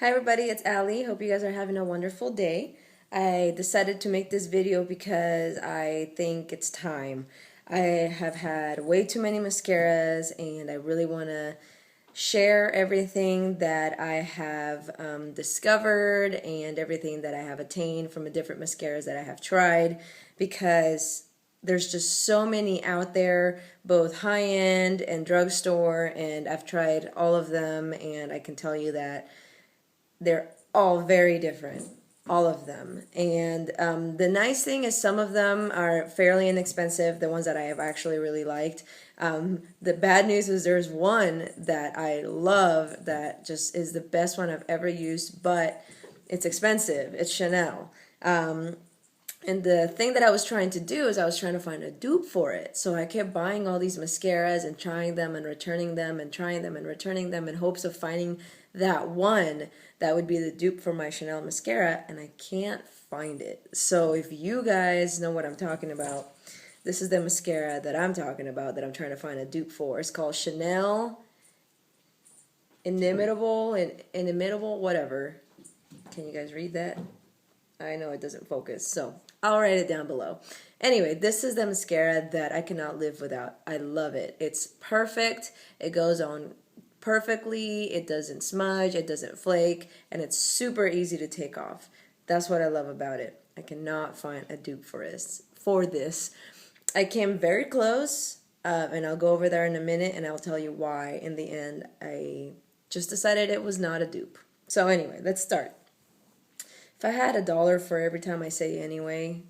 Hi everybody, it's Allie. Hope you guys are having a wonderful day. I decided to make this video because I think it's time. I have had way too many mascaras and I really want to share everything that I have discovered and everything that I have attained from the different mascaras that I have tried, because there's just so many out there, both high-end and drugstore, and I've tried all of them and I can tell you that they're all very different, all of them. And the nice thing is some of them are fairly inexpensive, the ones that I have actually really liked. The bad news is there's one that I love that just is the best one I've ever used, but it's expensive. It's Chanel. And the thing that I was trying to do is I was trying to find a dupe for it. So I kept buying all these mascaras and trying them and returning them and trying them and returning them in hopes of finding that one that would be the dupe for my Chanel mascara, and I can't find it. So if you guys know what I'm talking about, this is the mascara that I'm talking about that I'm trying to find a dupe for. It's called Chanel Inimitable, whatever. Can you guys read that? I know it doesn't focus, so I'll write it down below. Anyway, this is the mascara that I cannot live without. I love it. It's perfect. It goes on perfectly. It doesn't smudge. It doesn't flake. And it's super easy to take off. That's what I love about it. I cannot find a dupe for this. I came very close, and I'll go over there in a minute, and I'll tell you why. In the end, I just decided it was not a dupe. So anyway, let's start. If I had $1 for every time I say anyway,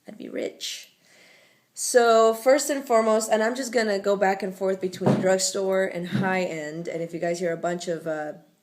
I'd be rich. So first and foremost, and I'm just going to go back and forth between drugstore and high-end, and if you guys hear a bunch of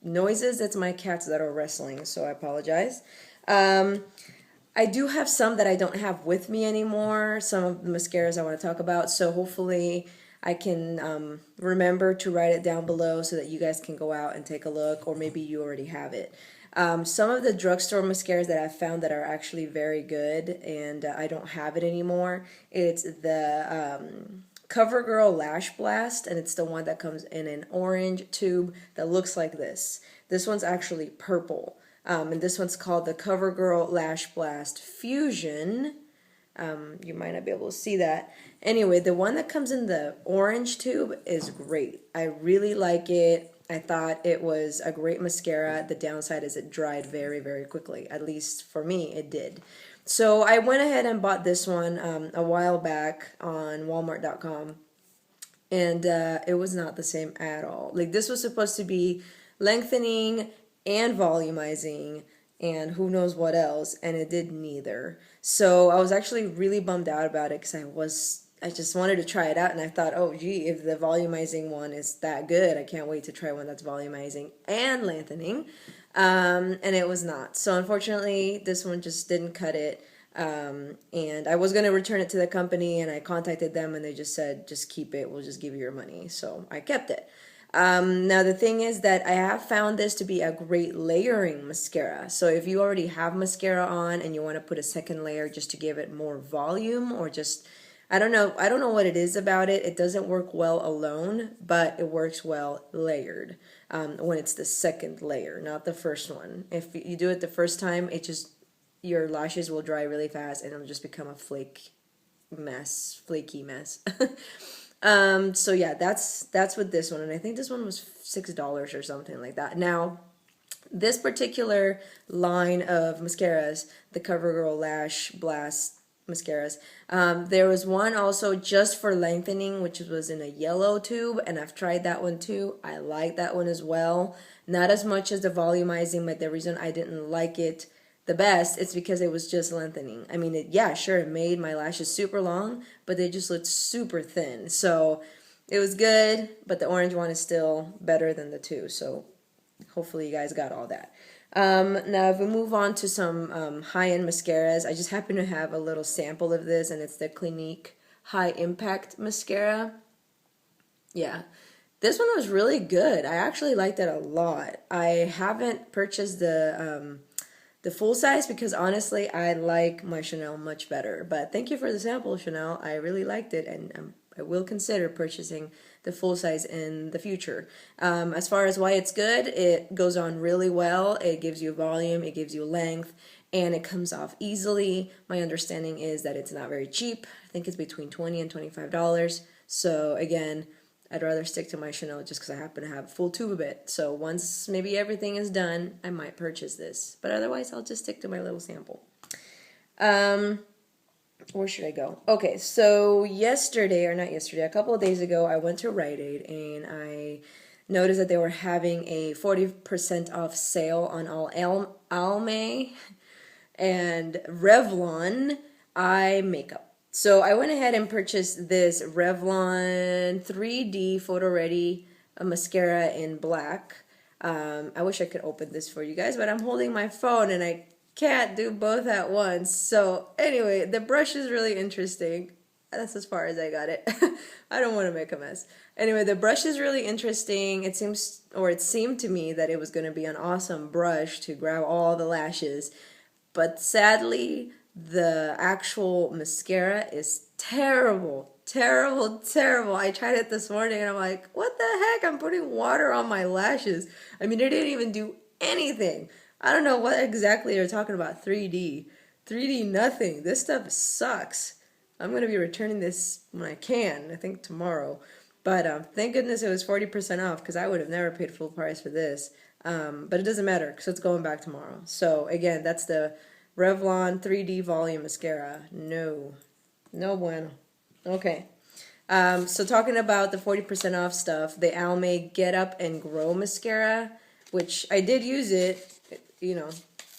noises, that's my cats that are wrestling, so I apologize. I do have some that I don't have with me anymore, some of the mascaras I want to talk about, so hopefully I can remember to write it down below so that you guys can go out and take a look, or maybe you already have it. Some of the drugstore mascaras that I've found that are actually very good, and I don't have it anymore, it's the CoverGirl Lash Blast, and it's the one that comes in an orange tube that looks like this. This one's actually purple, and this one's called the CoverGirl Lash Blast Fusion. You might not be able to see that. Anyway, the one that comes in the orange tube is great. I really like it. I thought it was a great mascara. The downside is it dried very, very quickly. At least for me, it did. So I went ahead and bought this one a while back on Walmart.com. And it was not the same at all. Like, this was supposed to be lengthening and volumizing and who knows what else, and it did neither. So I was actually really bummed out about it because I just wanted to try it out, and I thought, oh gee, if the volumizing one is that good, I can't wait to try one that's volumizing and lengthening. And it was not. So unfortunately, this one just didn't cut it. And I was going to return it to the company, and I contacted them, and they just said, just keep it, we'll just give you your money. So I kept it. Now the thing is that I have found this to be a great layering mascara. So if you already have mascara on and you want to put a second layer just to give it more volume, or just, I don't know what it is about it. It doesn't work well alone, but it works well layered, when it's the second layer, not the first one. If you do it the first time, your lashes will dry really fast and it'll just become a flaky mess. So yeah, that's with this one, and I think this one was $6 or something like that. Now, this particular line of mascaras, the CoverGirl Lash Blast mascaras, there was one also just for lengthening, which was in a yellow tube, and I've tried that one too. I like that one as well. Not as much as the volumizing, but the reason I didn't like it the best, it's because it was just lengthening. I mean, yeah, sure, it made my lashes super long, but they just looked super thin. So it was good, but the orange one is still better than the two. So hopefully you guys got all that. Now, if we move on to some high-end mascaras, I just happen to have a little sample of this, and it's the Clinique High Impact Mascara. Yeah. This one was really good. I actually liked it a lot. I haven't purchased the full size because honestly I like my Chanel much better, but thank you for the sample, Chanel. I really liked it, and I will consider purchasing the full size in the future. As far as why it's good, it goes on really well. It gives you volume, it gives you length, and it comes off easily. My understanding is that it's not very cheap. I think it's between $20 and $25. So again, I'd rather stick to my Chanel just because I happen to have a full tube of it. So once maybe everything is done, I might purchase this. But otherwise, I'll just stick to my little sample. Where should I go? Okay, so a couple of days ago, I went to Rite Aid and I noticed that they were having a 40% off sale on all Almay and Revlon eye makeup. So I went ahead and purchased this Revlon 3D Photo Ready mascara in black. I wish I could open this for you guys, but I'm holding my phone and I can't do both at once. So anyway, the brush is really interesting. That's as far as I got it. I don't want to make a mess. Anyway, the brush is really interesting. It seemed to me that it was going to be an awesome brush to grab all the lashes. But sadly, the actual mascara is terrible. Terrible, terrible. I tried it this morning and I'm like, what the heck? I'm putting water on my lashes. I mean, it didn't even do anything. I don't know what exactly they're talking about. 3D. 3D nothing. This stuff sucks. I'm going to be returning this when I can. I think tomorrow. But thank goodness it was 40% off because I would have never paid full price for this. But it doesn't matter because it's going back tomorrow. So again, that's the Revlon 3D Volume Mascara. No bueno. Okay. So talking about the 40% off stuff, the Almay Get Up and Grow Mascara, which I did use it. You know,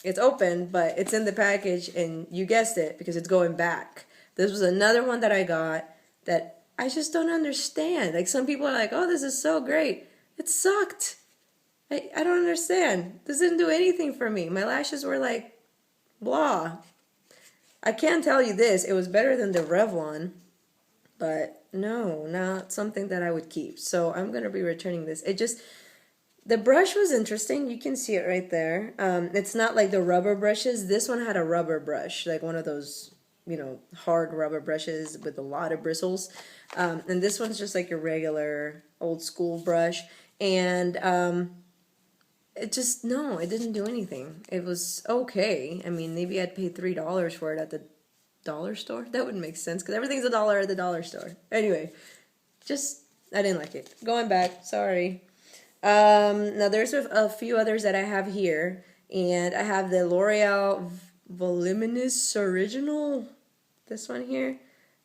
it's open, but it's in the package, and you guessed it, because it's going back. This was another one that I got that I just don't understand. Like, some people are like, oh, this is so great. It sucked. I don't understand. This didn't do anything for me. My lashes were like, blah. I can tell you this, it was better than the Revlon, but no, not something that I would keep. So I'm going to be returning this. The brush was interesting. You can see it right there. It's not like the rubber brushes. This one had a rubber brush, like one of those, hard rubber brushes with a lot of bristles. And this one's just like your regular old school brush. And it didn't do anything. It was okay. I mean, maybe I'd pay $3 for it at the dollar store. That wouldn't make sense because everything's $1 at the dollar store. Anyway, I didn't like it. Going back, sorry. Now there's a few others that I have here, and I have the L'Oreal Voluminous Original, this one here.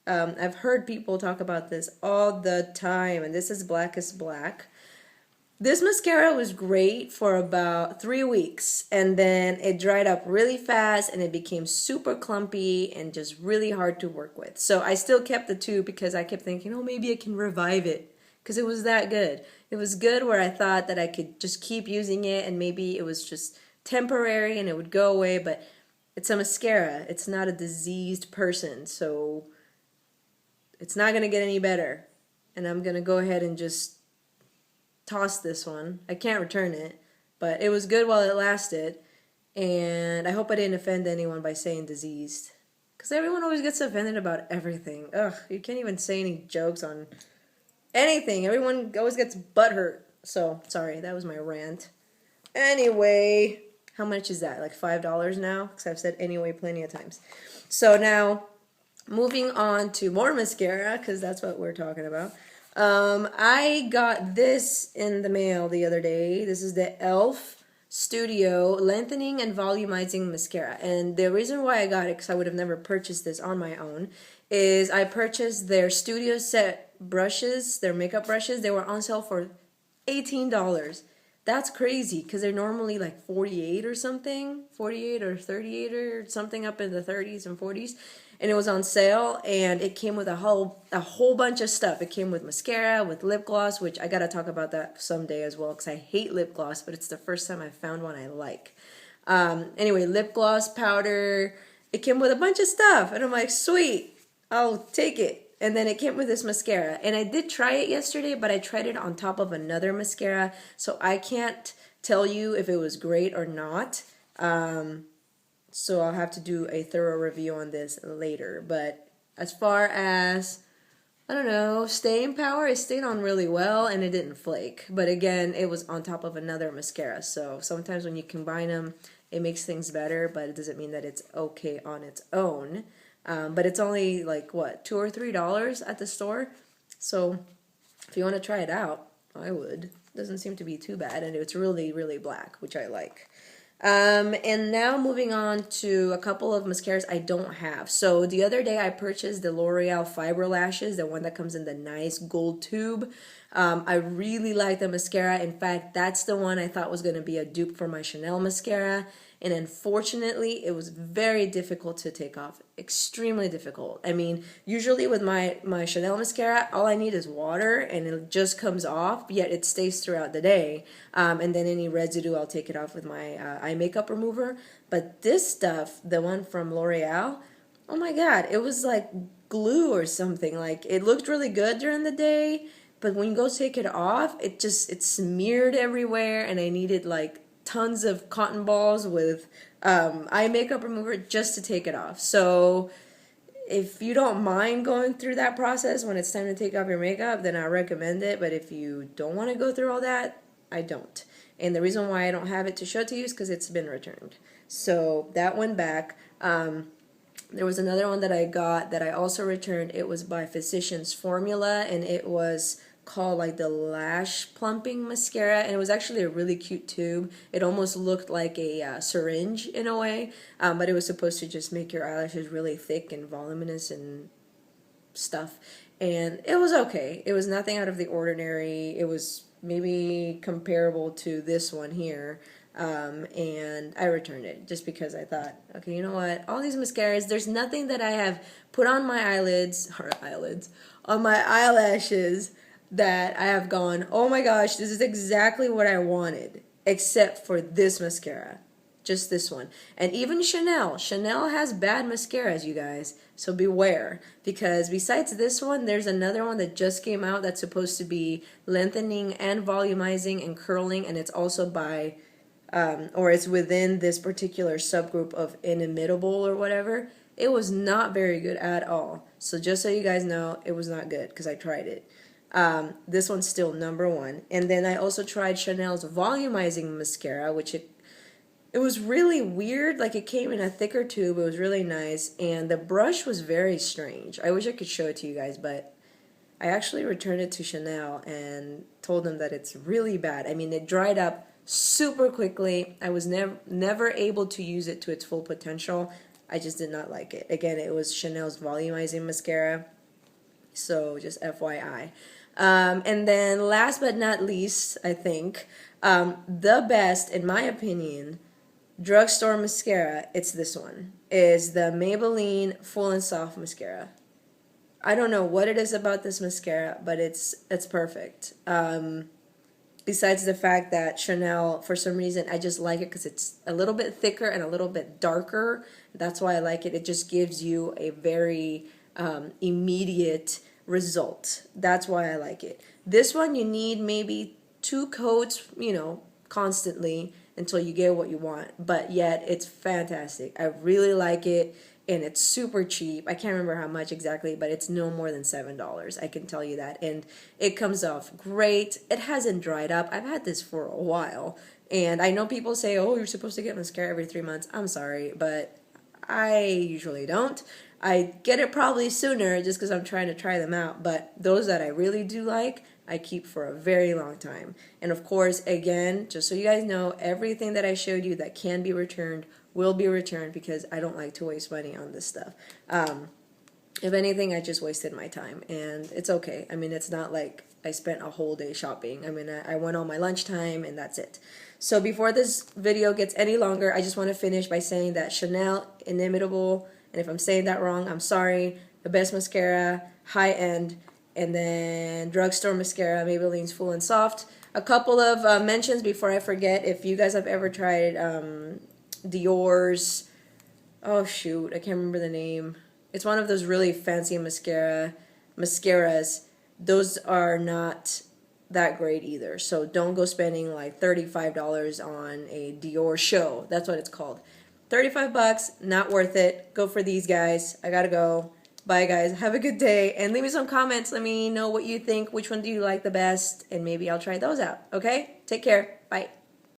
I've heard people talk about this all the time, and this is Blackest Black. This mascara was great for about 3 weeks, and then it dried up really fast, and it became super clumpy and just really hard to work with. So I still kept the tube because I kept thinking, oh, maybe I can revive it. Because it was that good. It was good where I thought that I could just keep using it and maybe it was just temporary and it would go away, but it's a mascara. It's not a diseased person, so it's not going to get any better. And I'm going to go ahead and just toss this one. I can't return it, but it was good while it lasted. And I hope I didn't offend anyone by saying diseased. Because everyone always gets offended about everything. Ugh, you can't even say any jokes on anything. Everyone always gets butthurt. So, sorry, that was my rant. Anyway, how much is that? Like $5 now? Because I've said anyway plenty of times. So now, moving on to more mascara, because that's what we're talking about. I got this in the mail the other day. This is the e.l.f. Studio Lengthening and Volumizing Mascara. And the reason why I got it, because I would have never purchased this on my own, is I purchased their studio set brushes, their makeup brushes. They were on sale for $18. That's crazy because they're normally like $48 or something, $48 or $38 or something, up in the 30s and 40s. And it was on sale, and it came with a whole bunch of stuff. It came with mascara, with lip gloss, which I gotta talk about that someday as well because I hate lip gloss, but it's the first time I found one I like. Anyway, lip gloss, powder. It came with a bunch of stuff, and I'm like, sweet, I'll take it. And then it came with this mascara. And I did try it yesterday, but I tried it on top of another mascara, so I can't tell you if it was great or not. So I'll have to do a thorough review on this later. But as far as I don't know, staying power. It stayed on really well and it didn't flake. But again, it was on top of another mascara. So sometimes when you combine them, it makes things better, but it doesn't mean that it's okay on its own. But it's only like what, $2 or $3 at the store. So if you want to try it out, I would. Doesn't seem to be too bad, and it's really, really black, which I like. And now moving on to a couple of mascaras I don't have. So the other day I purchased the L'Oreal Fiber Lashes, the one that comes in the nice gold tube. I really like the mascara. In fact, that's the one I thought was going to be a dupe for my Chanel mascara. And unfortunately, it was very difficult to take off. Extremely difficult. I mean, usually with my Chanel mascara, all I need is water and it just comes off, yet it stays throughout the day. And then any residue, I'll take it off with my eye makeup remover. But this stuff, the one from L'Oreal, oh my God, it was like glue or something. Like, it looked really good during the day, but when you go take it off, it smeared everywhere, and I needed like tons of cotton balls with eye makeup remover just to take it off. So if you don't mind going through that process when it's time to take off your makeup, then I recommend it. But if you don't want to go through all that, I don't. And the reason why I don't have it to show to you is because it's been returned. So that went back. There was another one that I got that I also returned. It was by Physicians Formula, and it was called like the Lash Plumping Mascara, and it was actually a really cute tube. It almost looked like a syringe in a way, but it was supposed to just make your eyelashes really thick and voluminous and stuff. And it was okay. It was nothing out of the ordinary. It was maybe comparable to this one here. And I returned it just because I thought, okay, you know what? All these mascaras, there's nothing that I have put on my on my eyelashes that I have gone, oh my gosh, this is exactly what I wanted, except for this mascara. Just this one. And even Chanel. Chanel has bad mascaras, you guys. So beware. Because besides this one, there's another one that just came out that's supposed to be lengthening and volumizing and curling. And it's also by, or it's within this particular subgroup of inimitable or whatever. It was not very good at all. So just so you guys know, it was not good because I tried it. This one's still #1. And then I also tried Chanel's volumizing mascara, which it was really weird. Like, it came in a thicker tube. It was really nice. And the brush was very strange. I wish I could show it to you guys, but I actually returned it to Chanel and told them that it's really bad. I mean, it dried up super quickly. I was never able to use it to its full potential. I just did not like it. Again, it was Chanel's volumizing mascara. So just FYI. And then last but not least, I think, the best, in my opinion, drugstore mascara, it's this one, is the Maybelline Full and Soft Mascara. I don't know what it is about this mascara, but it's perfect. Besides the fact that Chanel, for some reason, I just like it because it's a little bit thicker and a little bit darker. That's why I like it. It just gives you a very immediate result. That's why I like it. This one, you need maybe 2 coats, constantly until you get what you want. But yet, it's fantastic. I really like it, and it's super cheap. I can't remember how much exactly, but it's no more than $7. I can tell you that. And it comes off great. It hasn't dried up. I've had this for a while. And I know people say, oh, you're supposed to get mascara every 3 months. I'm sorry, but I usually don't. I get it probably sooner just because I'm trying to try them out. But those that I really do like, I keep for a very long time. And of course, again, just so you guys know, everything that I showed you that can be returned will be returned because I don't like to waste money on this stuff. If anything, I just wasted my time. And it's okay. I mean, it's not like I spent a whole day shopping. I mean, I went on my lunchtime and that's it. So before this video gets any longer, I just want to finish by saying that Chanel Inimitable, and if I'm saying that wrong, I'm sorry, the best mascara, high-end, and then drugstore mascara, Maybelline's Full and Soft. A couple of mentions before I forget. If you guys have ever tried Dior's, oh shoot, I can't remember the name. It's one of those really fancy mascaras. Those are not that great either. So don't go spending like $35 on a Dior show. That's what it's called. $35, not worth it. Go for these guys. I gotta go. Bye, guys. Have a good day. And leave me some comments. Let me know what you think. Which one do you like the best? And maybe I'll try those out. Okay? Take care. Bye.